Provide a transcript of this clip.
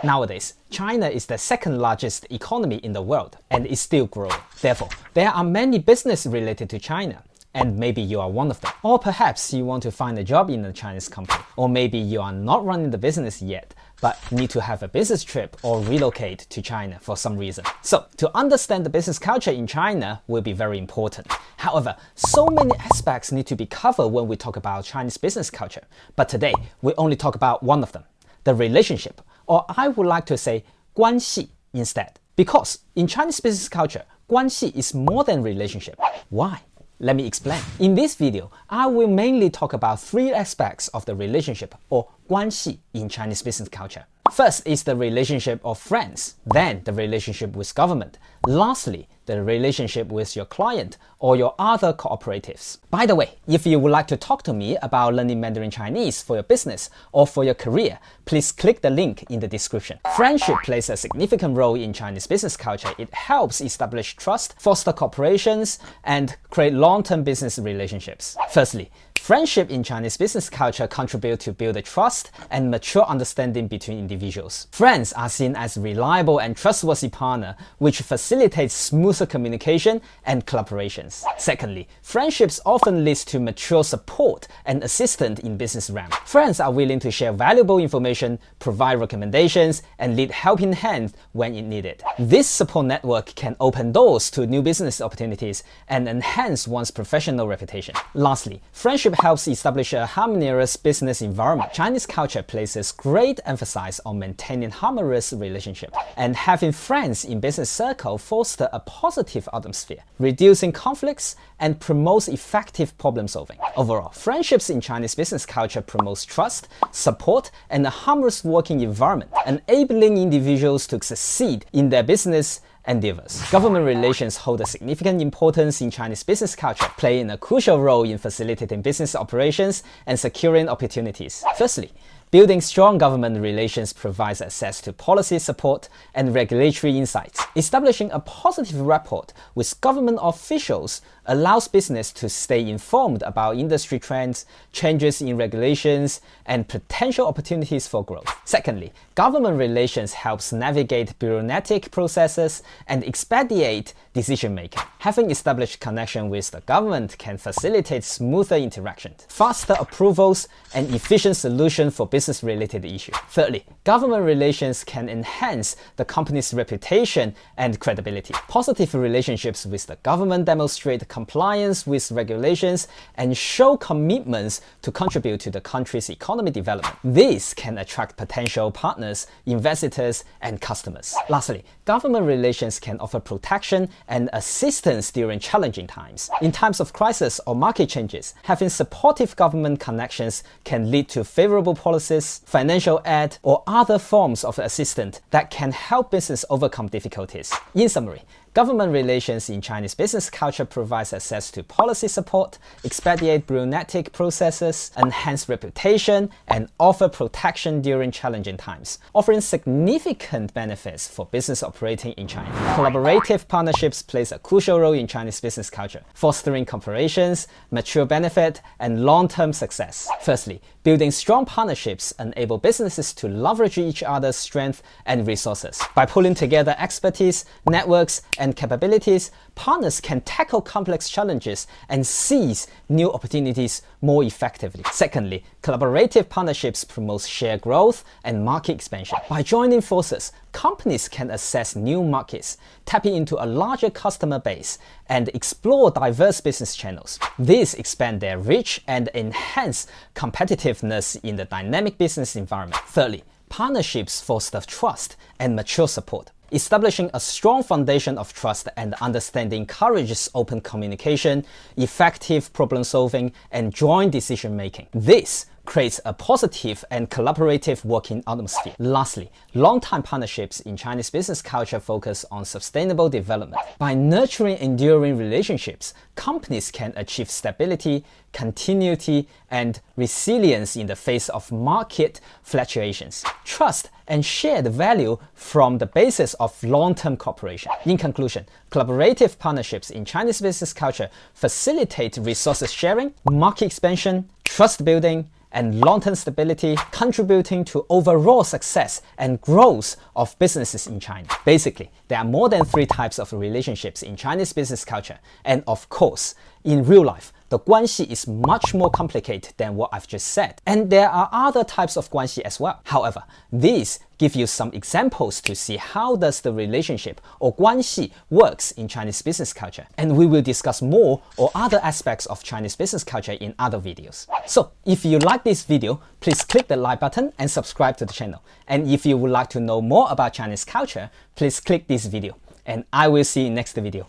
Nowadays, China is the second largest economy in the world and is still growing. Therefore, there are many businesses related to China, and maybe you are one of them. Or perhaps you want to find a job in a Chinese company. Or maybe you are not running the business yet, but need to have a business trip or relocate to China for some reason. So, to understand the business culture in China will be very important. However, so many aspects need to be covered when we talk about Chinese business culture. But today, we only talk about one of them, the relationship, or I would like to say Guanxi instead. Because in Chinese business culture, Guanxi is more than relationship. Why? Let me explain. In this video, I will mainly talk about three aspects of the relationship or Guanxi in Chinese business culture. First is the relationship of friends, then the relationship with government, lastly, the relationship with your client or your other cooperatives. By the way, if you would like to talk to me about learning Mandarin Chinese for your business or for your career, please click the link in the description. Friendship plays a significant role in Chinese business culture. It helps establish trust, foster cooperations, and create long-term business relationships. Firstly, friendship in Chinese business culture contribute to build a trust and mature understanding between individuals. Friends are seen as reliable and trustworthy partner, which facilitates smoother communication and collaborations. Secondly, friendships often lead to mature support and assistance in business realm. Friends are willing to share valuable information, provide recommendations, and lead helping hands when it needed. This support network can open doors to new business opportunities and enhance one's professional reputation. Lastly, friendship helps establish a harmonious business environment. Chinese culture places great emphasis on maintaining harmonious relationships, and having friends in business circle foster a positive atmosphere, reducing conflicts and promotes effective problem solving. Overall, friendships in Chinese business culture promotes trust, support, and a harmonious working environment, enabling individuals to succeed in their business endeavors. Government relations hold a significant importance in Chinese business culture, playing a crucial role in facilitating business operations and securing opportunities. Firstly, building strong government relations provides access to policy support and regulatory insights. Establishing a positive rapport with government officials allows business to stay informed about industry trends, changes in regulations, and potential opportunities for growth. Secondly, government relations helps navigate bureaucratic processes and expedite decision-making. Having established connection with the government can facilitate smoother interactions, faster approvals, and efficient solution for business-related issues. Thirdly, government relations can enhance the company's reputation and credibility. Positive relationships with the government demonstrate compliance with regulations and show commitments to contribute to the country's economic development. This can attract potential partners, investors, and customers. Lastly, government relations can offer protection and assistance during challenging times. In times of crisis or market changes, having supportive government connections can lead to favorable policies, financial aid, or other forms of assistance that can help business overcome difficulties. In summary, government relations in Chinese business culture provides access to policy support, expedite bureaucratic processes, enhance reputation, and offer protection during challenging times, offering significant benefits for business operating in China. Collaborative partnerships plays a crucial role in Chinese business culture, fostering cooperations, mature benefit, and long-term success. Firstly, building strong partnerships enable businesses to leverage each other's strengths and resources. By pulling together expertise, networks, and capabilities, partners can tackle complex challenges and seize new opportunities more effectively. Secondly, collaborative partnerships promote shared growth and market expansion. By joining forces, companies can access new markets, tapping into a larger customer base, and explore diverse business channels. This expands their reach and enhance competitiveness in the dynamic business environment. Thirdly, partnerships foster trust and mature support. Establishing a strong foundation of trust and understanding encourages open communication, effective problem solving, and joint decision making. This creates a positive and collaborative working atmosphere. Lastly, long-time partnerships in Chinese business culture focus on sustainable development. By nurturing enduring relationships, companies can achieve stability, continuity, and resilience in the face of market fluctuations. Trust and shared value from the basis of long-term cooperation. In conclusion, collaborative partnerships in Chinese business culture facilitate resources sharing, market expansion, trust building, and long-term stability, contributing to overall success and growth of businesses in China. Basically, there are more than 3 types of relationships in Chinese business culture, and of course, in real life, the Guanxi is much more complicated than what I've just said. And there are other types of Guanxi as well. However, these give you some examples to see how does the relationship or Guanxi works in Chinese business culture. And we will discuss more or other aspects of Chinese business culture in other videos. So if you like this video, please click the like button and subscribe to the channel. And if you would like to know more about Chinese culture, please click this video. And I will see you in next video.